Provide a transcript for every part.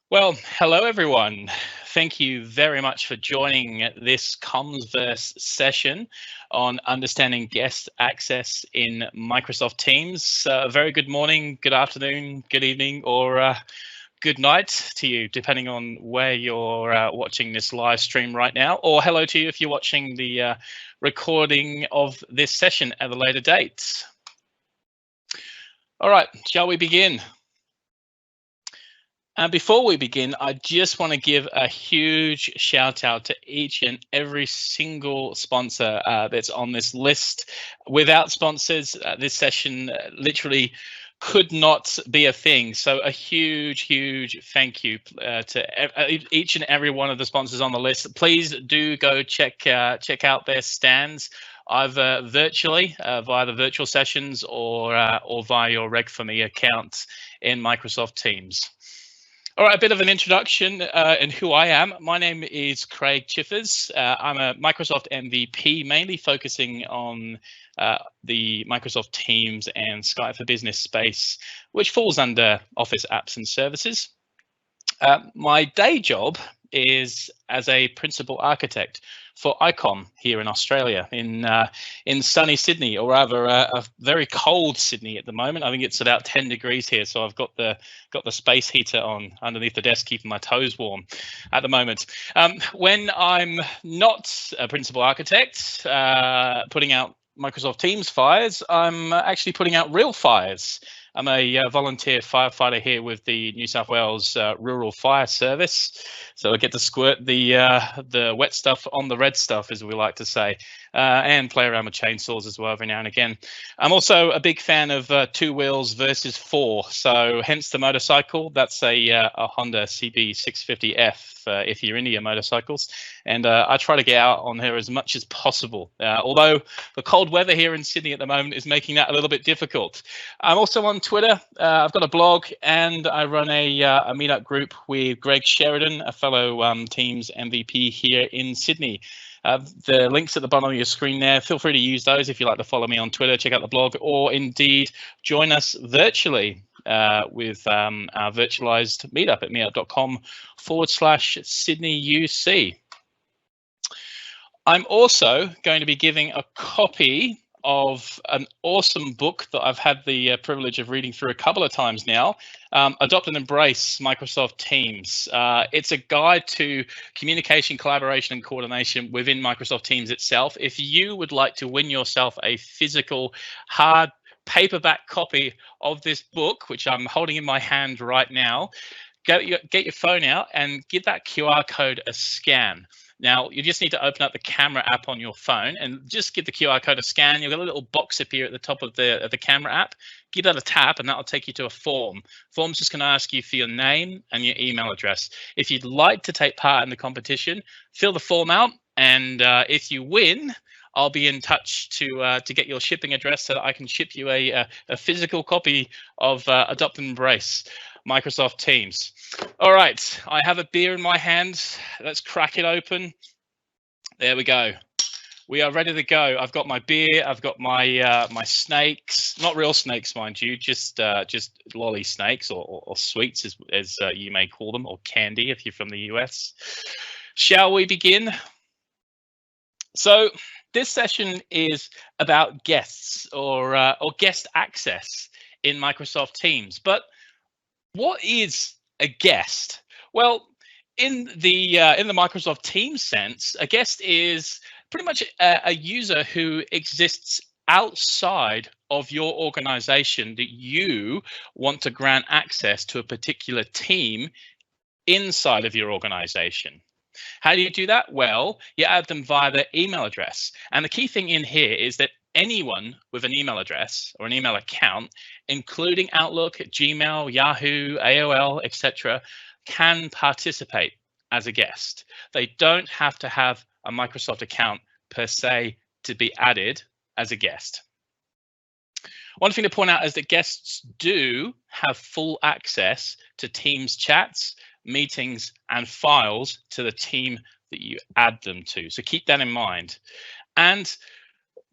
Well, hello everyone. Thank you very much for joining this Comsverse session on understanding guest access in Microsoft Teams. Very good morning, good afternoon, good evening, or good night to you, depending on where you're watching this live stream right now, or hello to you if you're watching the recording of this session at a later date. All right, shall we begin? And before we begin, I just want to give a huge shout out to each and every single sponsor that's on this list. Without sponsors, this session literally could not be a thing. So a huge thank you to each and every one of the sponsors on the list. Please do go check out their stands, either virtually via the virtual sessions or via your Reg4Me account in Microsoft Teams. All right, a bit of an introduction and who I am. My name is Craig Chiffers. I'm a Microsoft MVP, mainly focusing on the Microsoft Teams and Skype for Business space, which falls under Office Apps and Services. My day job is as a principal architect for ICOM here in Australia, in sunny Sydney, or rather a very cold Sydney at the moment. I think it's about 10 degrees here, so I've got the space heater on underneath the desk, keeping my toes warm at the moment. When I'm not a principal architect, putting out Microsoft Teams fires, I'm actually putting out real fires. I'm a volunteer firefighter here with the New South Wales Rural Fire Service, so I get to squirt the wet stuff on the red stuff, as we like to say, and play around with chainsaws as well every now and again. I'm also a big fan of 2 wheels versus 4, so hence the motorcycle. That's a Honda CB650F if you're into your motorcycles, and I try to get out on her as much as possible, although the cold weather here in Sydney at the moment is making that a little bit difficult. I'm also on Twitter. I've got a blog, and I run a meetup group with Greg Sheridan, a fellow Teams MVP here in Sydney. The links at the bottom of your screen there. Feel free to use those if you like to follow me on Twitter, check out the blog, or indeed join us virtually with our virtualized meetup at meetup.com/Sydney UC. I'm also going to be giving a copy of an awesome book that I've had the privilege of reading through a couple of times now, Adopt and Embrace Microsoft Teams. It's a guide to communication, collaboration, and coordination within Microsoft Teams itself. If you would like to win yourself a physical, hard paperback copy of this book, which I'm holding in my hand right now, get your phone out and give that QR code a scan. Now, you just need to open up the camera app on your phone and just give the QR code a scan. You'll get a little box appear at the top of the camera app. Give that a tap and that'll take you to a form. Form's just going to ask you for your name and your email address. If you'd like to take part in the competition, fill the form out, and if you win, I'll be in touch to get your shipping address so that I can ship you a physical copy of Adopt and Embrace Microsoft Teams. All right, I have a beer in my hand. Let's crack it open. There we go. We are ready to go. I've got my beer. I've got my my snakes, not real snakes, mind you, just lolly snakes or sweets, as you may call them, or candy if you're from the US. Shall we begin? So this session is about guests or guest access in Microsoft Teams. But what is a guest? Well, in the Microsoft Teams sense, a guest is pretty much a user who exists outside of your organization that you want to grant access to a particular team inside of your organization. How do you do that? Well, you add them via their email address. And the key thing in here is that anyone with an email address or an email account, including Outlook, Gmail, Yahoo, AOL, etc., can participate as a guest. They don't have to have a Microsoft account per se to be added as a guest. One thing to point out is that guests do have full access to Teams chats, meetings, and files to the team that you add them to. So keep that in mind. And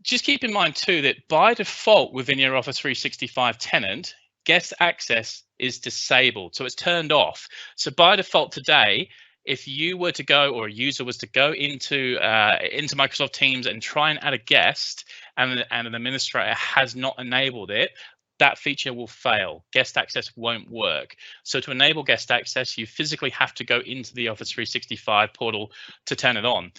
just keep in mind too that by default within your Office 365 tenant, guest access is disabled, so it's turned off. So by default today, if you were to go, or a user was to go into Microsoft Teams and try and add a guest, and an administrator has not enabled it, that feature will fail. Guest access won't work. So to enable guest access, you physically have to go into the Office 365 portal to turn it on.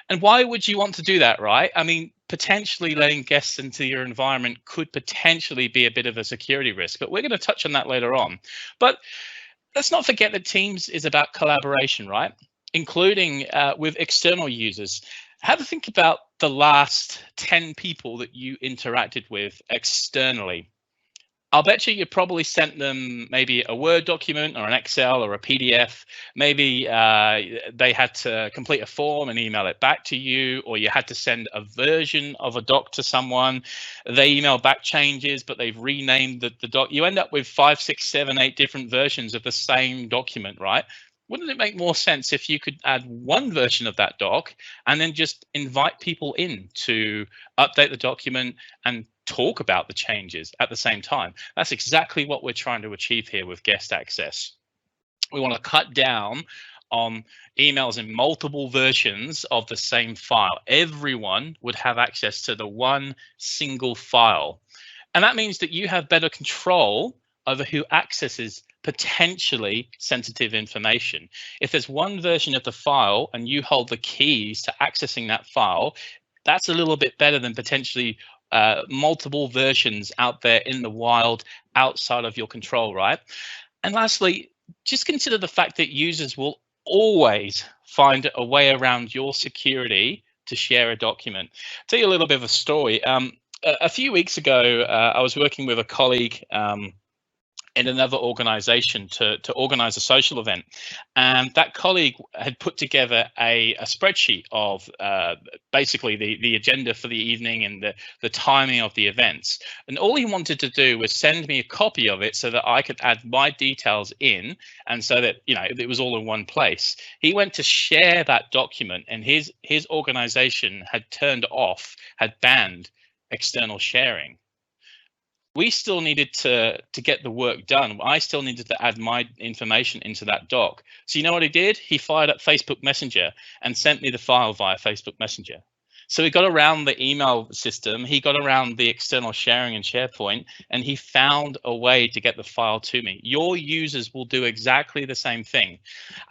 And why would you want to do that, right? I mean, potentially letting guests into your environment could potentially be a bit of a security risk, but we're going to touch on that later on. But let's not forget that Teams is about collaboration, right? Including with external users. Have a think about the last 10 people that you interacted with externally. I'll bet you probably sent them maybe a Word document or an Excel or a PDF. Maybe they had to complete a form and email it back to you, or you had to send a version of a doc to someone. They email back changes, but they've renamed the doc. You end up with 5, 6, 7, 8 different versions of the same document, right? Wouldn't it make more sense if you could add one version of that doc and then just invite people in to update the document and talk about the changes at the same time? That's exactly what we're trying to achieve here with guest access. We want to cut down on emails in multiple versions of the same file. Everyone would have access to the one single file. And that means that you have better control over who accesses potentially sensitive information. If there's one version of the file and you hold the keys to accessing that file, that's a little bit better than potentially multiple versions out there in the wild outside of your control, right? And lastly, just consider the fact that users will always find a way around your security to share a document. I'll tell you a little bit of a story. A few weeks ago, I was working with a colleague in another organization to organize a social event. And that colleague had put together a spreadsheet of basically the agenda for the evening and the timing of the events. And all he wanted to do was send me a copy of it so that I could add my details in, and so that, you know, it was all in one place. He went to share that document, and his organization had had banned external sharing. We still needed to get the work done. I still needed to add my information into that doc. So you know what he did? He fired up Facebook Messenger and sent me the file via Facebook Messenger. So he got around the email system, he got around the external sharing in SharePoint, and he found a way to get the file to me. Your users will do exactly the same thing.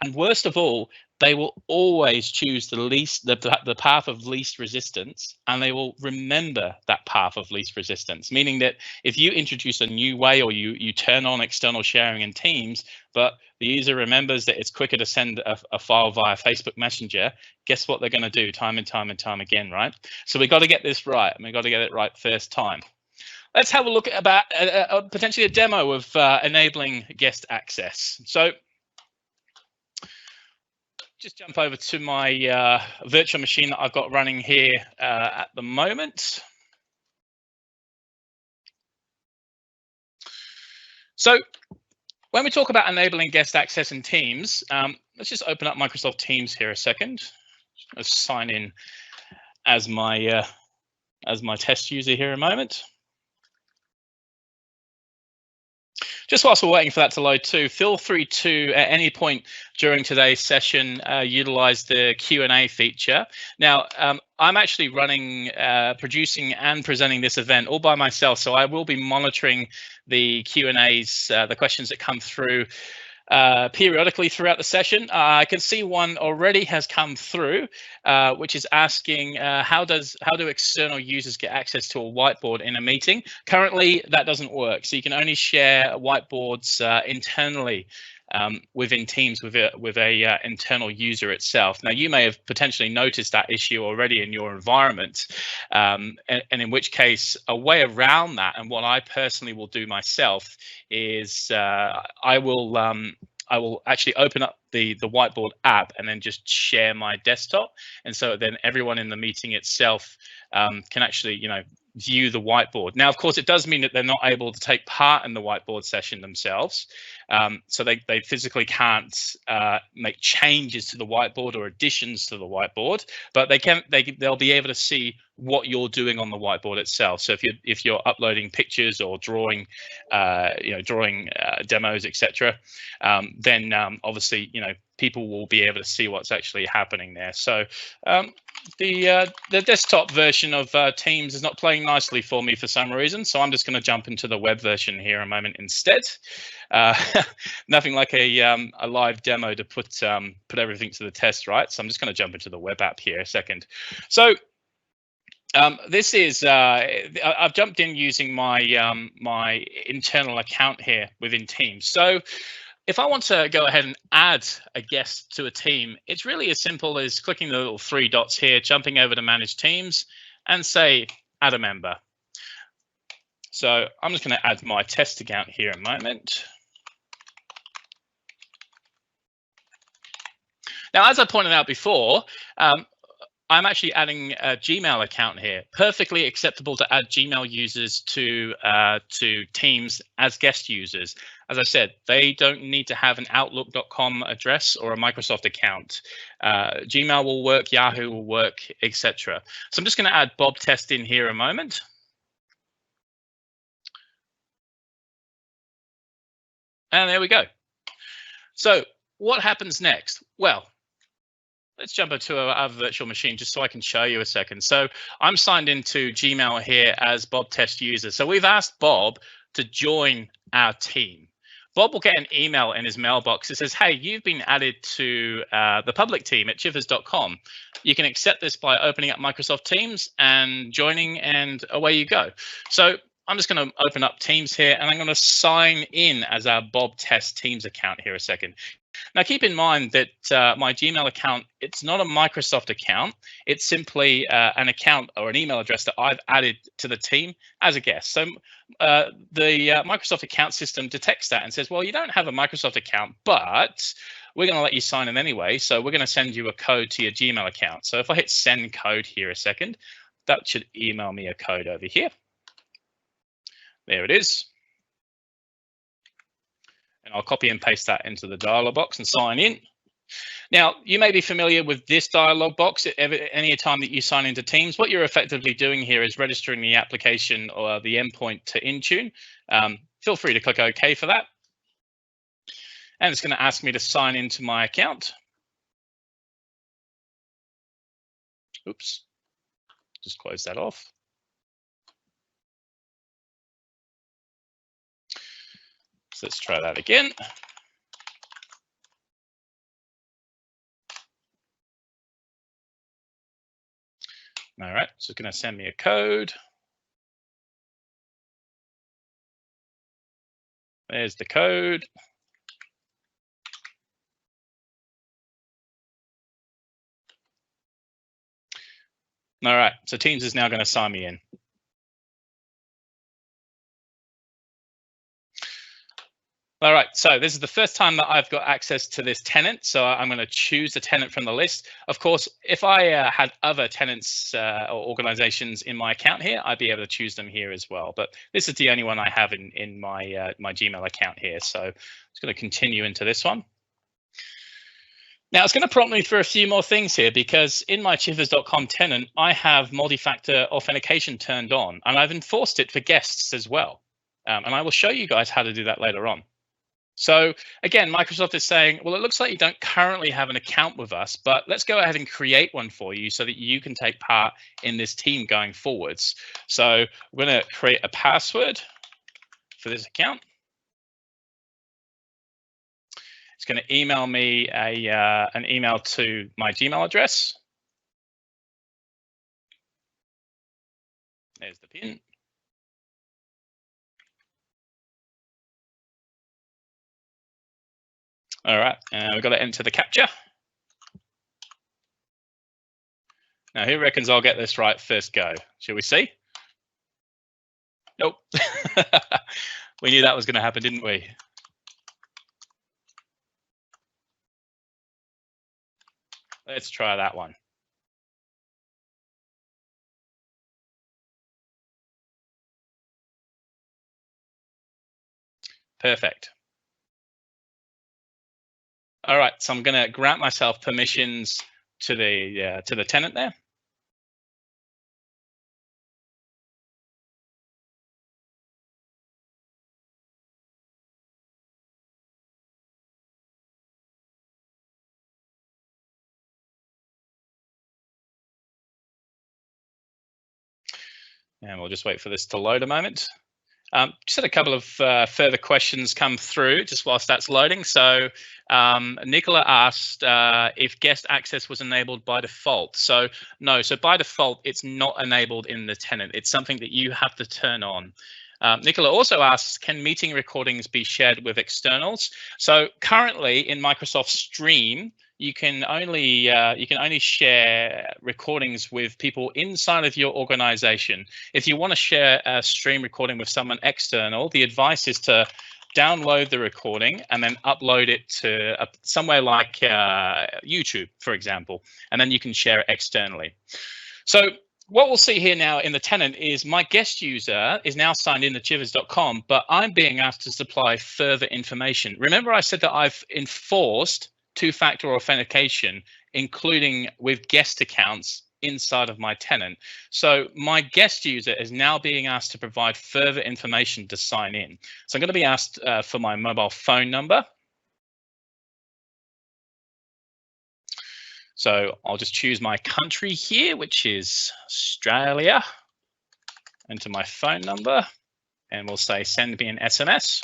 And worst of all, they will always choose the path of least resistance, and they will remember that path of least resistance, meaning that if you introduce a new way, or you turn on external sharing in Teams, but the user remembers that it's quicker to send a file via Facebook Messenger, guess what they're going to do time and time and time again, right? So we've got to get this right, and we've got to get it right first time. Let's have a look at about potentially a demo of enabling guest access. So just jump over to my virtual machine that I've got running here at the moment. So when we talk about enabling guest access in Teams, let's just open up Microsoft Teams here a second. Let's sign in as my test user here a moment. Just whilst we're waiting for that to load too, feel free to, at any point during today's session, utilize the Q&A feature. Now, I'm actually running, producing and presenting this event all by myself, so I will be monitoring the Q&As, the questions that come through periodically throughout the session. I can see one already has come through, which is asking how do external users get access to a whiteboard in a meeting? Currently, that doesn't work. So you can only share whiteboards internally within Teams with a internal user itself. Now, you may have potentially noticed that issue already in your environment, and in which case a way around that, and what I personally will do myself, is I will actually open up the Whiteboard app and then just share my desktop, and so then everyone in the meeting itself can actually, you know, view the whiteboard. Now, of course, it does mean that they're not able to take part in the whiteboard session themselves. So they physically can't make changes to the whiteboard or additions to the whiteboard, but they'll be able to see what you're doing on the whiteboard itself. So if you're uploading pictures or drawing, drawing demos, etc., then obviously people will be able to see what's actually happening there. So the desktop version of Teams is not playing nicely for me for some reason, so I'm just going to jump into the web version here a moment instead. Nothing like a live demo to put everything to the test, right? So I'm just going to jump into the web app here a second. So this is I've jumped in using my my internal account here within Teams. So if I want to go ahead and add a guest to a team, it's really as simple as clicking the little 3 dots here, jumping over to Manage Teams, and say add a member. So I'm just going to add my test account here in a moment. Now, as I pointed out before, I'm actually adding a Gmail account here. Perfectly acceptable to add Gmail users to Teams as guest users. As I said, they don't need to have an Outlook.com address or a Microsoft account. Gmail will work, Yahoo will work, etc. So I'm just going to add Bob Test in here a moment. And there we go. So what happens next? Well, let's jump into our virtual machine just so I can show you a second. So I'm signed into Gmail here as Bob Test user. So we've asked Bob to join our team. Bob will get an email in his mailbox that says, hey, you've been added to the public team at chivers.com. You can accept this by opening up Microsoft Teams and joining, and away you go. So I'm just going to open up Teams here, and I'm going to sign in as our Bob Test Teams account here a second. Now, keep in mind that my Gmail account, it's not a Microsoft account. It's simply an account or an email address that I've added to the team as a guest. So the Microsoft account system detects that and says, well, you don't have a Microsoft account, but we're going to let you sign in anyway. So we're going to send you a code to your Gmail account. So if I hit send code here a second, that should email me a code over here. There it is. And I'll copy and paste that into the dialog box and sign in. Now, you may be familiar with this dialog box. Any time that you sign into Teams, what you're effectively doing here is registering the application or the endpoint to Intune. Feel free to click OK for that. And it's going to ask me to sign into my account. Oops, just close that off. So let's try that again. All right, so it's going to send me a code. There's the code. All right, so Teams is now going to sign me in. All right, so this is the first time that I've got access to this tenant, so I'm going to choose the tenant from the list. Of course, if I had other tenants or organizations in my account here, I'd be able to choose them here as well. But this is the only one I have in my my Gmail account here, so I'm just going to continue into this one. Now, it's going to prompt me for a few more things here because in my chivers.com tenant, I have multi-factor authentication turned on, and I've enforced it for guests as well. And I will show you guys how to do that later on. So again, Microsoft is saying, well, it looks like you don't currently have an account with us, but let's go ahead and create one for you so that you can take part in this team going forwards. So we're going to create a password for this account. It's going to email me an email to my Gmail address. There's the pin. All right, and we've got to enter the CAPTCHA. Now, who reckons I'll get this right first go? Shall we see? Nope. We knew that was going to happen, didn't we? Let's try that one. Perfect. All right, so I'm going to grant myself permissions to the tenant there. And we'll just wait for this to load a moment. Just had a couple of further questions come through just whilst that's loading. So Nicola asked if guest access was enabled by default. So no, so by default, it's not enabled in the tenant. It's something that you have to turn on. Nicola also asks, can meeting recordings be shared with externals? So currently in Microsoft Stream, you can only share recordings with people inside of your organization. If you want to share a stream recording with someone external, the advice is to download the recording and then upload it to somewhere like YouTube, for example, and then you can share it externally. So what we'll see here now in the tenant is my guest user is now signed in to chivers.com, but I'm being asked to supply further information. Remember, I said that I've enforced two-factor authentication, including with guest accounts inside of my tenant. So my guest user is now being asked to provide further information to sign in. So I'm going to be asked for my mobile phone number. So I'll just choose my country here, which is Australia, enter my phone number, and we'll say send me an SMS.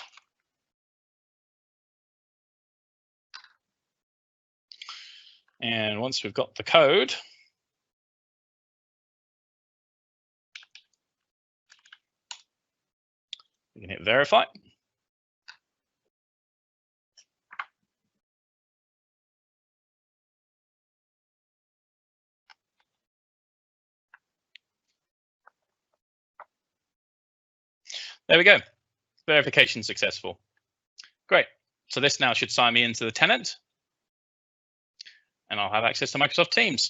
And once we've got the code, we can hit verify. There we go. Verification successful. Great. So this now should sign me into the tenant, and I'll have access to Microsoft Teams.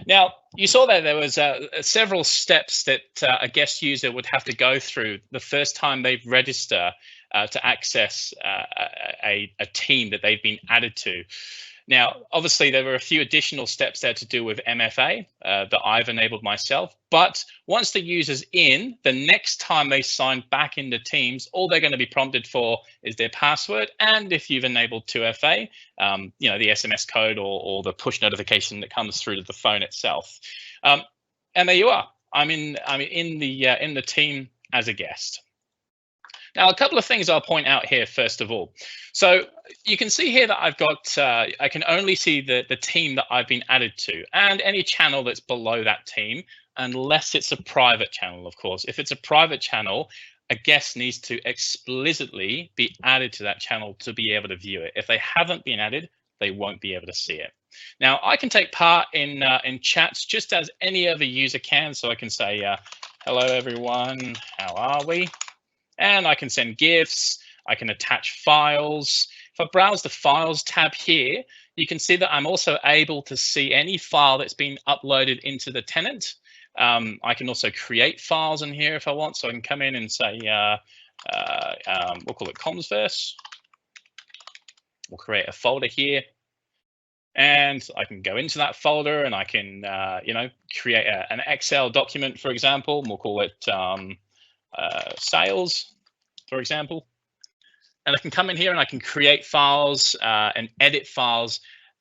Now, you saw there was several steps that a guest user would have to go through the first time they register to access a team that they've been added to. Now, obviously, there were a few additional steps there to do with MFA that I've enabled myself. But once the user's in, the next time they sign back into Teams, all they're going to be prompted for is their password. And if you've enabled 2FA, you know, the SMS code or the push notification that comes through to the phone itself. And there you are. I'm in the team as a guest. Now, a couple of things I'll point out here, first of all. So you can see here that I've got, I can only see the team that I've been added to and any channel that's below that team, unless it's a private channel, of course. If it's a private channel, a guest needs to explicitly be added to that channel to be able to view it. If they haven't been added, they won't be able to see it. Now, I can take part in chats just as any other user can. So I can say, hello, everyone, how are we? And I can send GIFs, I can attach files. If I browse the Files tab here, you can see that I'm also able to see any file that's been uploaded into the tenant. I can also create files in here if I want. So I can come in and say, we'll call it Comsverse. We'll create a folder here. And I can go into that folder and I can, you know, create an Excel document, for example. We'll call it sales, for example. And I can come in here and I can create files and edit files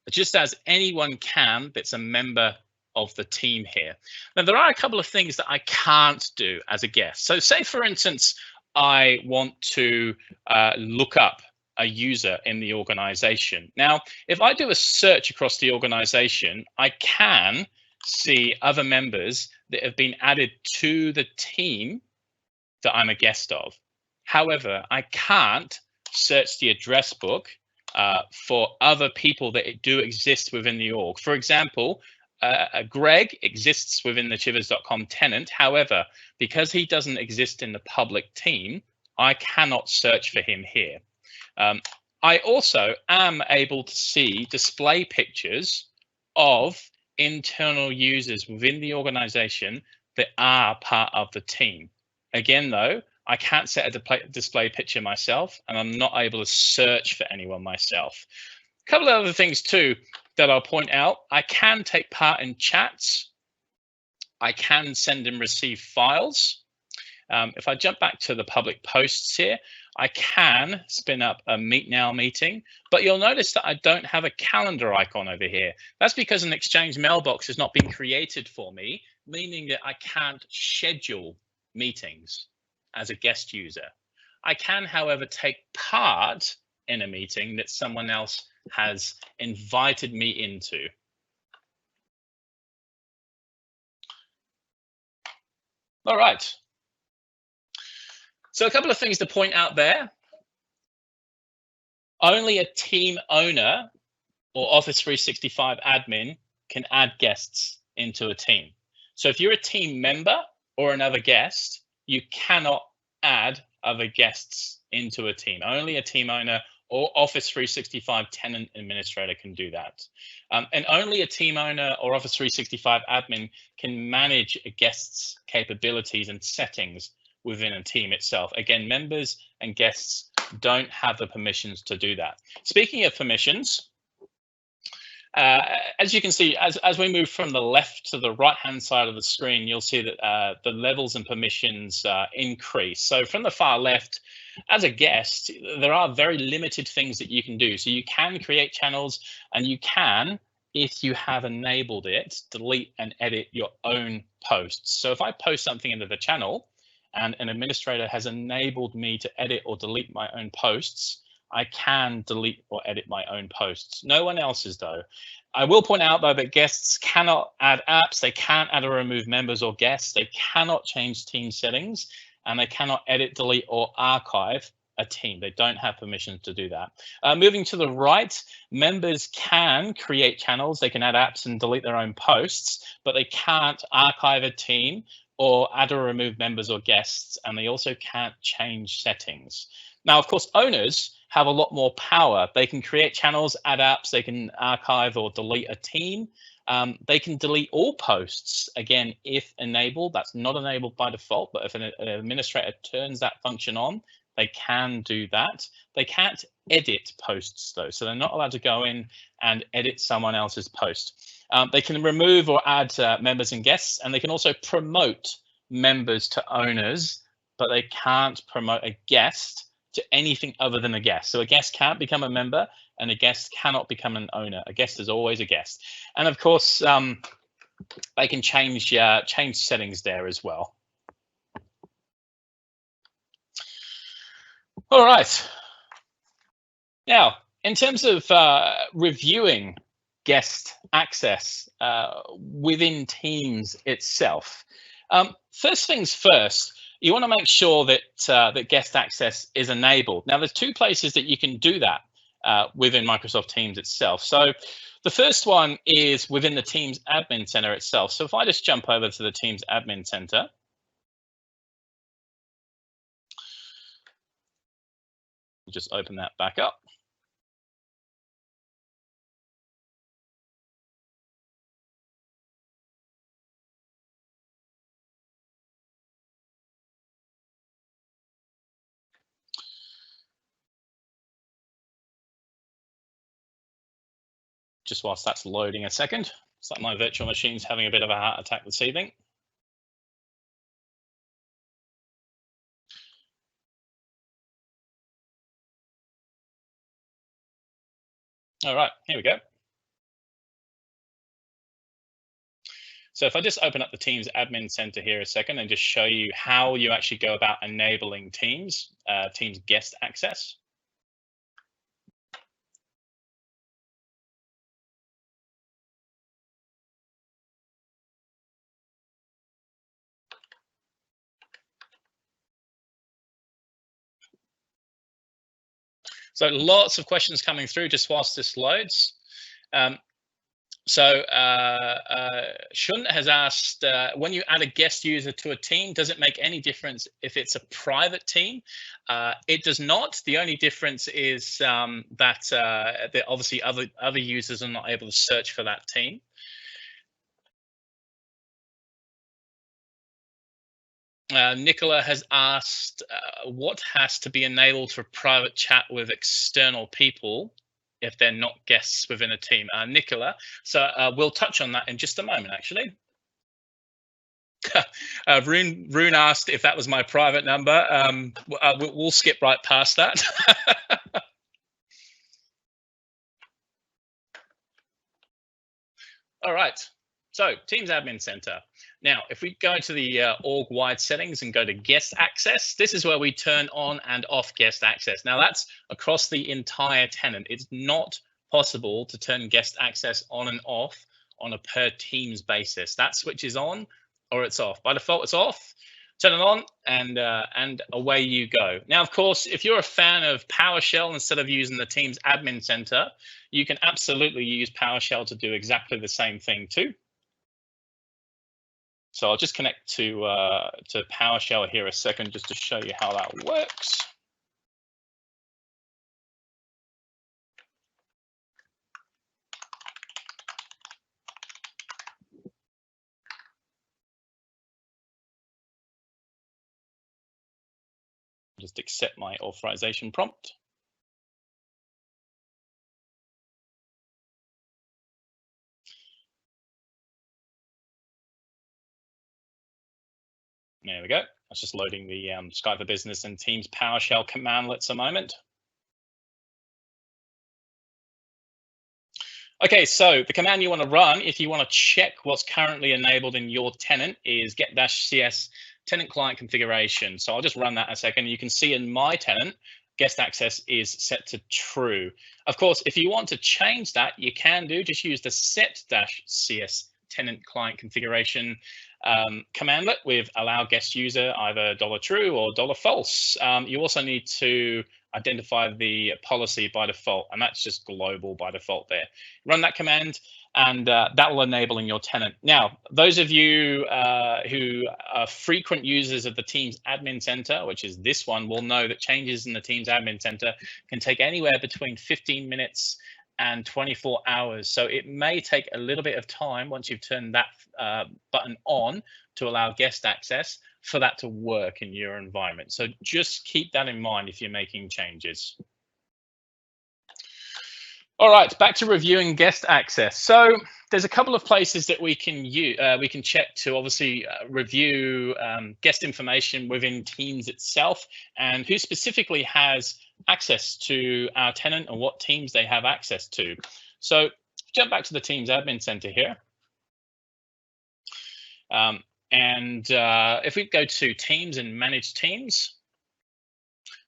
just as anyone can that's a member of the team here. Now, there are a couple of things that I can't do as a guest. So say, for instance, I want to look up a user in the organization. Now, if I do a search across the organization, I can see other members that have been added to the team that I'm a guest of. However, I can't search the address book for other people that do exist within the org. For example, Greg exists within the chivers.com tenant. However, because he doesn't exist in the public team, I cannot search for him here. I also am able to see display pictures of internal users within the organization that are part of the team. Again, though, I can't set a display picture myself, and I'm not able to search for anyone myself. A couple of other things too that I'll point out. I can take part in chats. I can send and receive files. If I jump back to the public posts here, I can spin up a Meet Now meeting, but you'll notice that I don't have a calendar icon over here. That's because an Exchange mailbox has not been created for me, meaning that I can't schedule meetings as a guest user. I can, however, take part in a meeting that someone else has invited me into. All right. So a couple of things to point out there. Only a team owner or Office 365 admin can add guests into a team. So if you're a team member or another guest, you cannot add other guests into a team. Only a team owner or Office 365 tenant administrator can do that. And only a team owner or Office 365 admin can manage a guest's capabilities and settings within a team itself. Again, members and guests don't have the permissions to do that. Speaking of permissions, as you can see, as we move from the left to the right-hand side of the screen, you'll see that the levels and permissions increase. So from the far left, as a guest, there are very limited things that you can do. So you can create channels, and you can, if you have enabled it, delete and edit your own posts. So if I post something into the channel and an administrator has enabled me to edit or delete my own posts, I can delete or edit my own posts. No one else's though. I will point out though that guests cannot add apps, they can't add or remove members or guests, they cannot change team settings, and they cannot edit, delete, or archive a team. They don't have permission to do that. Moving to the right, members can create channels, they can add apps and delete their own posts, but they can't archive a team or add or remove members or guests, and they also can't change settings. Now, of course, owners have a lot more power. They can create channels, add apps, they can archive or delete a team. They can delete all posts, again, if enabled. That's not enabled by default, but if an administrator turns that function on, they can do that. They can't edit posts though, so they're not allowed to go in and edit someone else's post. They can remove or add members and guests, and they can also promote members to owners, but they can't promote a guest to anything other than a guest. So a guest can't become a member, and a guest cannot become an owner. A guest is always a guest. And of course, they can change settings there as well. All right. Now, in terms of reviewing guest access within Teams itself, first things first, you want to make sure that that guest access is enabled. Now, there's two places that you can do that within Microsoft Teams itself. So the first one is within the Teams Admin Center itself. So if I just jump over to the Teams Admin Center, just open that back up. Just whilst that's loading a second. It's like my virtual machine's having a bit of a heart attack this evening. All right, here we go. So if I just open up the Teams Admin Center here a second and just show you how you actually go about enabling Teams, Teams guest access. So lots of questions coming through just whilst this loads. So Shun has asked, when you add a guest user to a team, does it make any difference if it's a private team? It does not. The only difference is that obviously other users are not able to search for that team. Nicola has asked, what has to be enabled for private chat with external people if they're not guests within a team? Nicola, so we'll touch on that in just a moment, actually. Rune asked if that was my private number. We'll skip right past that. All right, so Teams Admin Center. Now, if we go to the org-wide settings and go to guest access, this is where we turn on and off guest access. Now, that's across the entire tenant. It's not possible to turn guest access on and off on a per teams basis. That switch is on or it's off. By default, it's off. Turn it on and away you go. Now, of course, if you're a fan of PowerShell, instead of using the Teams Admin Center, you can absolutely use PowerShell to do exactly the same thing too. So I'll just connect to PowerShell here a second just to show you how that works. Just accept my authorization prompt. There we go. That's just loading the Skype for Business and Teams PowerShell commandlets a moment. Okay, so the command you want to run if you want to check what's currently enabled in your tenant is get-cs tenant client configuration. So I'll just run that a second. You can see in my tenant, guest access is set to true. Of course, if you want to change that, you can do. Just use the set-cs tenant client configuration commandlet with allow guest user either $true or $false. You also need to identify the policy by default, and that's just global by default there. Run that command and that will enable in your tenant. Now, those of you who are frequent users of the Teams Admin Center, which is this one, will know that changes in the Teams Admin Center can take anywhere between 15 minutes and 24 hours. So it may take a little bit of time once you've turned that button on to allow guest access for that to work in your environment. So just keep that in mind if you're making changes. All right, back to reviewing guest access. So there's a couple of places that we can use, we can check to obviously review guest information within Teams itself and who specifically has access to our tenant and what teams they have access to. So jump back to the Teams Admin Center here. If we go to Teams and Manage Teams,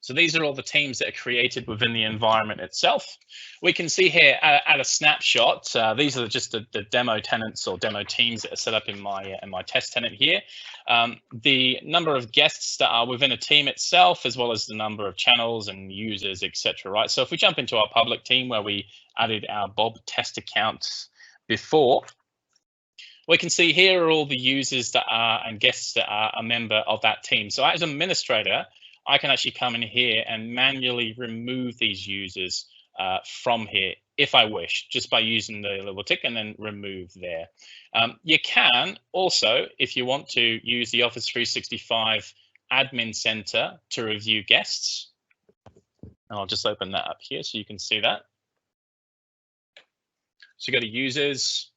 so these are all the teams that are created within the environment itself. We can see here at a snapshot, these are just the demo tenants or demo teams that are set up in my test tenant here. The number of guests that are within a team itself, as well as the number of channels and users, etc. Right. So if we jump into our public team where we added our Bob test accounts before, we can see here are all the users that are and guests that are a member of that team. So as an administrator, I can actually come in here and manually remove these users from here if I wish, just by using the little tick and then remove there. You can also, if you want to, use the Office 365 Admin Center to review guests. And I'll just open that up here so you can see that. So you go to Users.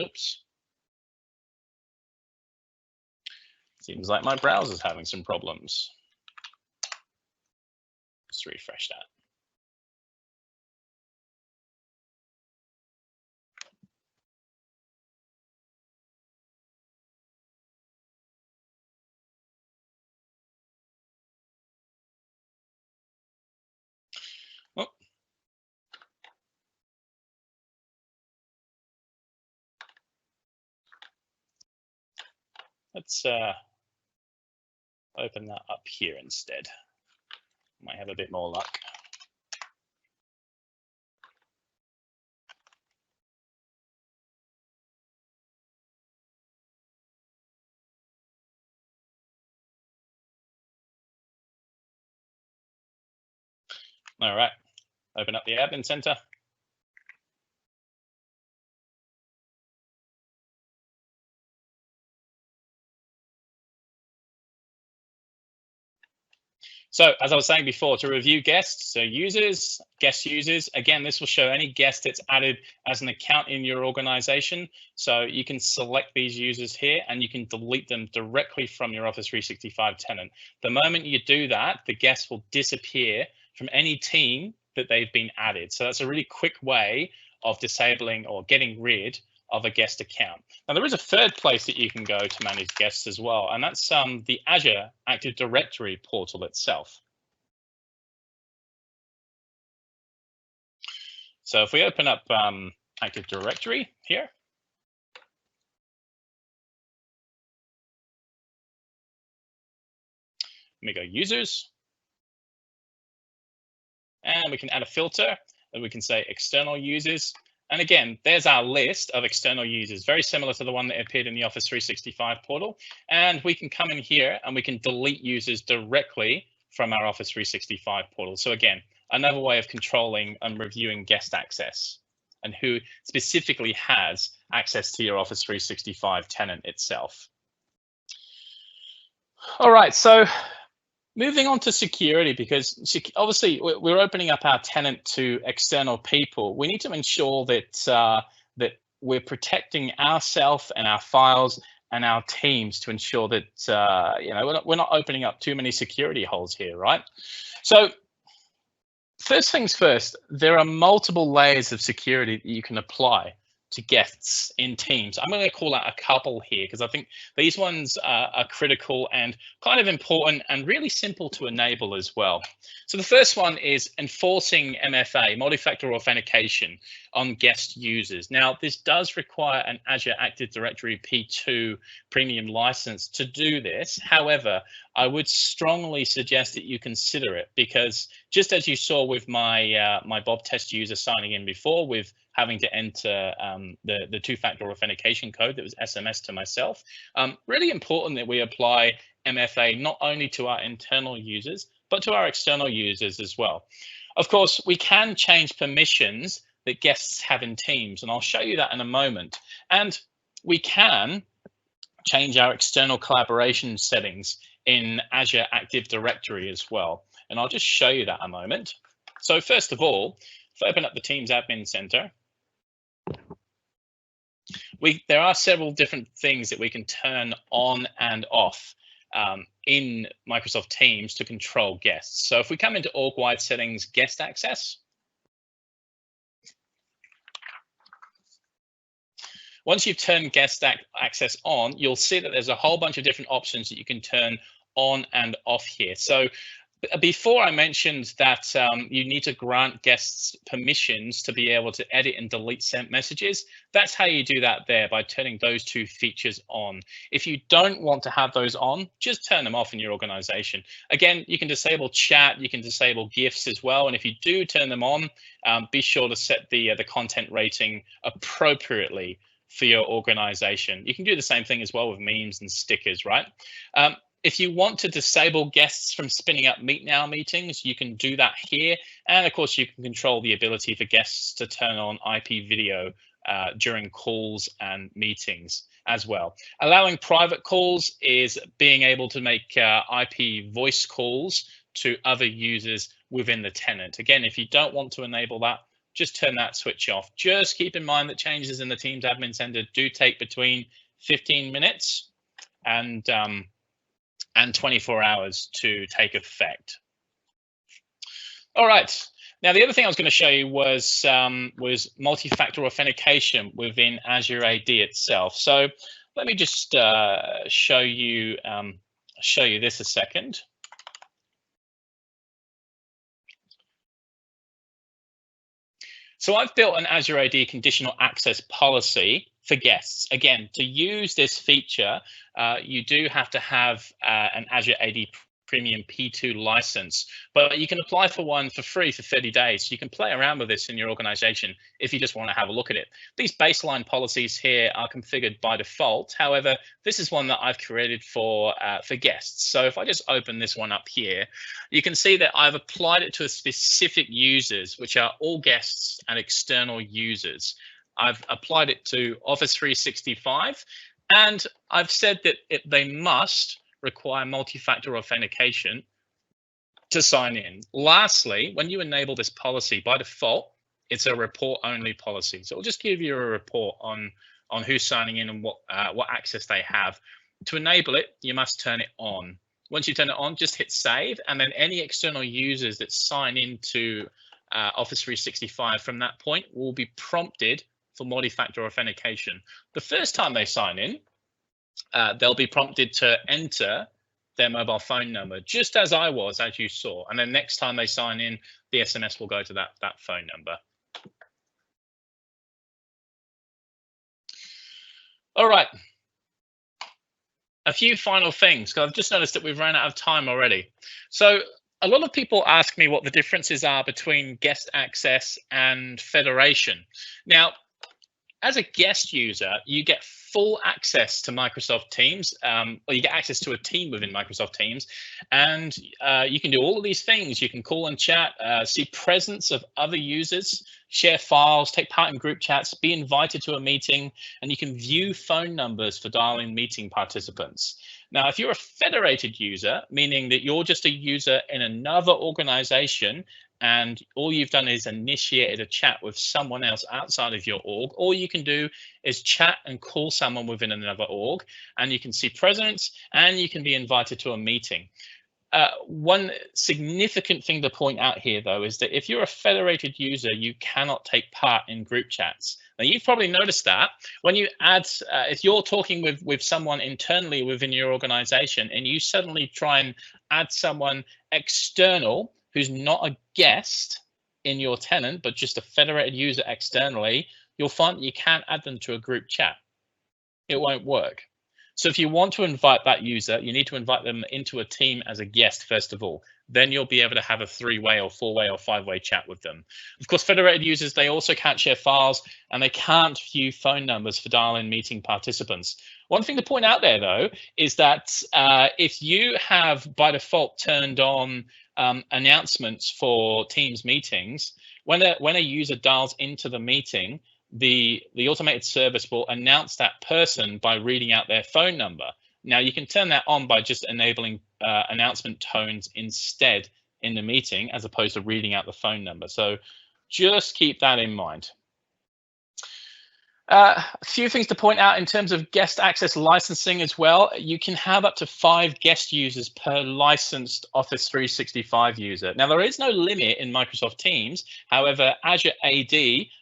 Oops. Seems like my browser's having some problems. Let's refresh that. Oh. Let's open that up here instead. Might have a bit more luck. All right, open up the Admin Center. So as I was saying before, to review guests, so users, guest users, again, this will show any guest that's added as an account in your organization. So you can select these users here and you can delete them directly from your Office 365 tenant. The moment you do that, the guests will disappear from any team that they've been added. So that's a really quick way of disabling or getting rid of a guest account. Now, there is a third place that you can go to manage guests as well, and that's the Azure Active Directory portal itself. So if we open up Active Directory here, we go users, and we can add a filter, and we can say external users. And again, there's our list of external users, very similar to the one that appeared in the Office 365 portal. And we can come in here and we can delete users directly from our Office 365 portal. So again, another way of controlling and reviewing guest access and who specifically has access to your Office 365 tenant itself. All right, so moving on to security, because obviously we're opening up our tenant to external people. We need to ensure that that we're protecting ourselves and our files and our teams to ensure that you know, we're not opening up too many security holes here, right? So first things first, there are multiple layers of security that you can apply to guests in Teams. I'm going to call out a couple here because I think these ones are critical and kind of important and really simple to enable as well. So the first one is enforcing MFA, multi-factor authentication, on guest users. Now, this does require an Azure Active Directory P2 premium license to do this. However, I would strongly suggest that you consider it, because just as you saw with my my Bob test user signing in before with having to enter the two-factor authentication code that was SMS to myself, really important that we apply MFA not only to our internal users, but to our external users as well. Of course, we can change permissions that guests have in Teams, and I'll show you that in a moment. And we can change our external collaboration settings in Azure Active Directory as well. And I'll just show you that in a moment. So first of all, if I open up the Teams Admin Center, there are several different things that we can turn on and off in Microsoft Teams to control guests. So if we come into org-wide settings, guest access, once you've turned guest access on, you'll see that there's a whole bunch of different options that you can turn on and off here. So before I mentioned that you need to grant guests permissions to be able to edit and delete sent messages. That's how you do that there, by turning those two features on. If you don't want to have those on, just turn them off in your organization. Again, you can disable chat, you can disable GIFs as well. And if you do turn them on, be sure to set the content rating appropriately for your organization. You can do the same thing as well with memes and stickers, right? If you want to disable guests from spinning up Meet Now meetings, you can do that here. And of course, you can control the ability for guests to turn on IP video during calls and meetings as well. Allowing private calls is being able to make IP voice calls to other users within the tenant. Again, if you don't want to enable that, just turn that switch off. Just keep in mind that changes in the Teams Admin Center do take between 15 minutes and 24 hours to take effect. All right. Now, the other thing I was going to show you was multi-factor authentication within Azure AD itself. So let me just show you this a second. So I've built an Azure AD conditional access policy for guests. Again, to use this feature, you do have to have an Azure AD Premium P2 license, but you can apply for one for free for 30 days. You can play around with this in your organization if you just want to have a look at it. These baseline policies here are configured by default. However, this is one that I've created for guests. So if I just open this one up here, you can see that I've applied it to specific users, which are all guests and external users. I've applied it to Office 365, and I've said that they must require multi-factor authentication to sign in. Lastly, when you enable this policy, by default, it's a report-only policy. So it'll just give you a report on who's signing in and what access they have. To enable it, you must turn it on. Once you turn it on, just hit save, and then any external users that sign into Office 365 from that point will be prompted for multi-factor authentication. The first time they sign in, they'll be prompted to enter their mobile phone number, just as I was, as you saw. And then next time they sign in, the SMS will go to that phone number. All right. A few final things, because I've just noticed that we've run out of time already. So a lot of people ask me what the differences are between guest access and federation. Now, as a guest user, you get full access to Microsoft Teams, or you get access to a team within Microsoft Teams, and you can do all of these things. You can call and chat, see presence of other users, share files, take part in group chats, be invited to a meeting, and you can view phone numbers for dialing meeting participants. Now, if you're a federated user, meaning that you're just a user in another organization, and all you've done is initiated a chat with someone else outside of your org, all you can do is chat and call someone within another org, and you can see presence and you can be invited to a meeting. One significant thing to point out here, though, is that if you're a federated user, you cannot take part in group chats. Now, you've probably noticed that when you add, if you're talking with someone internally within your organization and you suddenly try and add someone external who's not a guest in your tenant, but just a federated user externally, you'll find that you can't add them to a group chat. It won't work. So if you want to invite that user, you need to invite them into a team as a guest, first of all. Then you'll be able to have a 3-way or 4-way or 5-way chat with them. Of course, federated users, they also can't share files and they can't view phone numbers for dial-in meeting participants. One thing to point out there, though, is that if you have by default turned on announcements for Teams meetings, when a user dials into the meeting, the automated service will announce that person by reading out their phone number. Now, you can turn that on by just enabling announcement tones instead in the meeting, as opposed to reading out the phone number. So just keep that in mind. A few things to point out in terms of guest access licensing as well. You can have up to 5 guest users per licensed Office 365 user. Now, there is no limit in Microsoft Teams. However, Azure AD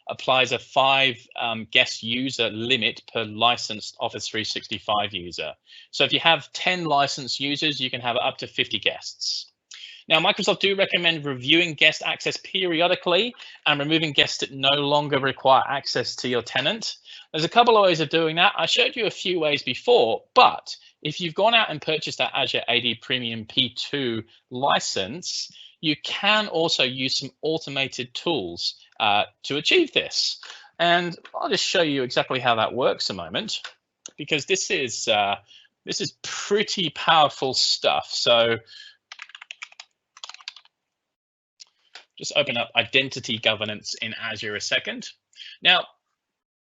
applies a 5 guest user limit per licensed Office 365 user. So if you have 10 licensed users, you can have up to 50 guests. Now, Microsoft do recommend reviewing guest access periodically and removing guests that no longer require access to your tenant. There's a couple of ways of doing that. I showed you a few ways before, but if you've gone out and purchased that Azure AD Premium P2 license, you can also use some automated tools to achieve this. And I'll just show you exactly how that works a moment, because this is pretty powerful stuff. So just open up identity governance in Azure a second. Now,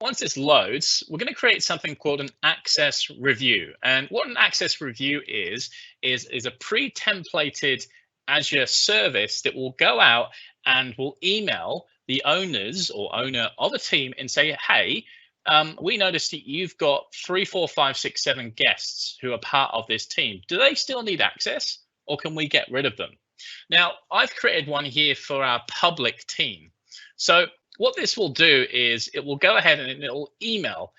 once this loads, we're going to create something called an access review. And what an access review is a pre-templated Azure service that will go out and will email the owners or owner of a team and say, hey, we noticed that you've got 3, 4, 5, 6, 7 guests who are part of this team. Do they still need access, or can we get rid of them? Now, I've created one here for our public team. So what this will do is it will go ahead and it will email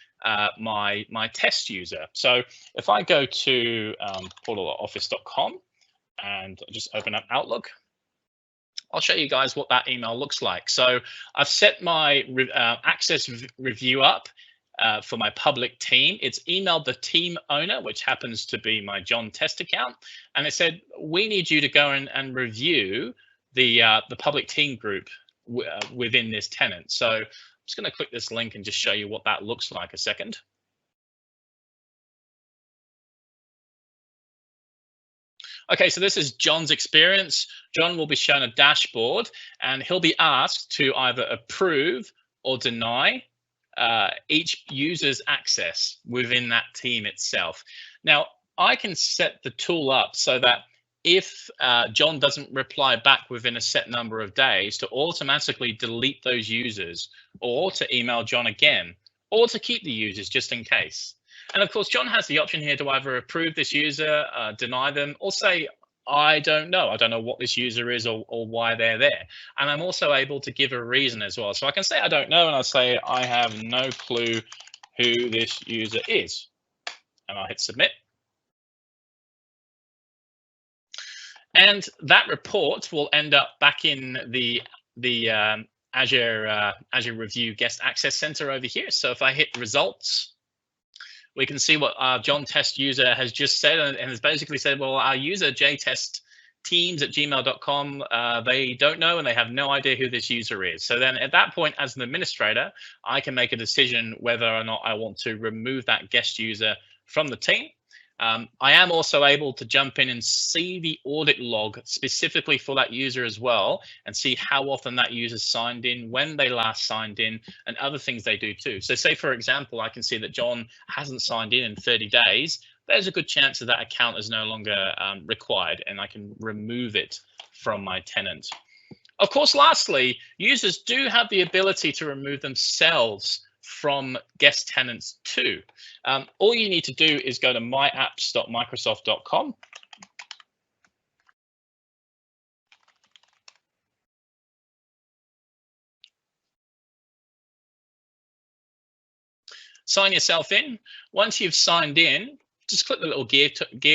my test user. So if I go to portal.office.com and just open up Outlook, I'll show you guys what that email looks like. So I've set my access review up for my public team. It's emailed the team owner, which happens to be my John test account. And it said, we need you to go and review the public team group within this tenant. So I'm just going to click this link and just show you what that looks like a second. Okay, so this is John's experience. John will be shown a dashboard and he'll be asked to either approve or deny each user's access within that team itself. Now, I can set the tool up so that if John doesn't reply back within a set number of days, to automatically delete those users, or to email John again, or to keep the users just in case. And of course, John has the option here to either approve this user, deny them, or say, I don't know. I don't know what this user is or why they're there. And I'm also able to give a reason as well. So I can say I don't know, and I'll say I have no clue who this user is. And I'll hit submit. And that report will end up back in the Azure Review Guest Access Center over here. So if I hit results, we can see what our John Test user has just said, and has basically said, well, our user jtestteams@gmail.com, they don't know and they have no idea who this user is. So then at that point, as an administrator, I can make a decision whether or not I want to remove that guest user from the team. I am also able to jump in and see the audit log specifically for that user as well, and see how often that user signed in, when they last signed in, and other things they do too. So say, for example, I can see that John hasn't signed in 30 days. There's a good chance that that account is no longer required, and I can remove it from my tenant. Of course, lastly, users do have the ability to remove themselves from guest tenants too. All you need to do is go to myapps.microsoft.com. Sign yourself in. Once you've signed in, just click the little gear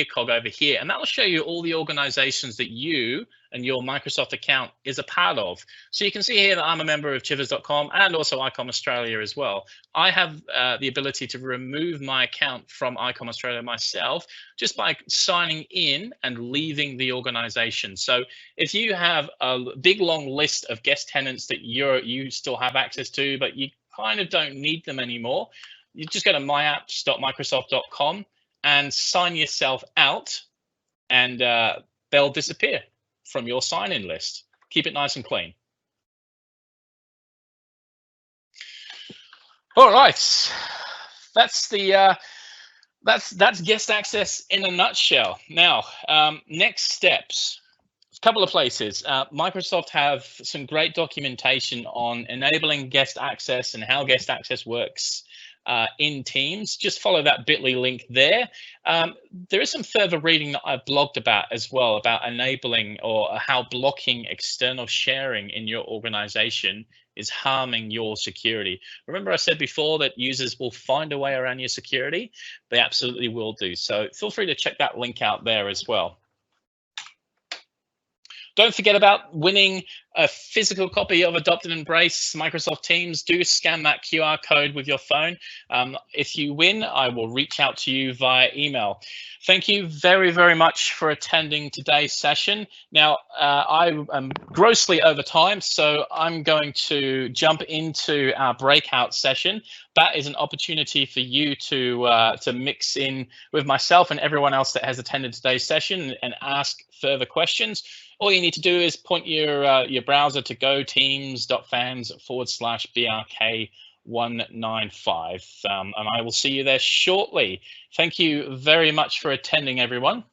cog over here, and that will show you all the organizations that you and your Microsoft account is a part of. So you can see here that I'm a member of chivers.com and also ICOM Australia as well. I have the ability to remove my account from ICOM Australia myself just by signing in and leaving the organization. So if you have a big long list of guest tenants that you still have access to, but you kind of don't need them anymore, you just go to myapps.microsoft.com and sign yourself out, and they'll disappear from your sign-in list. Keep it nice and clean. All right, that's guest access in a nutshell. Now, next steps. A couple of places. Microsoft have some great documentation on enabling guest access and how guest access works in Teams. Just follow that bit.ly link there. There is some further reading that I've blogged about as well, about enabling or how blocking external sharing in your organization is harming your security. Remember I said before that users will find a way around your security? They absolutely will do. So feel free to check that link out there as well. Don't forget about winning a physical copy of Adopt and Embrace Microsoft Teams. Do scan that QR code with your phone. If you win, I will reach out to you via email. Thank you very, very much for attending today's session. Now, I am grossly over time, so I'm going to jump into our breakout session. That is an opportunity for you to mix in with myself and everyone else that has attended today's session and ask further questions. All you need to do is point your browser to goteams.fans/BRK195, and I will see you there shortly. Thank you very much for attending, everyone.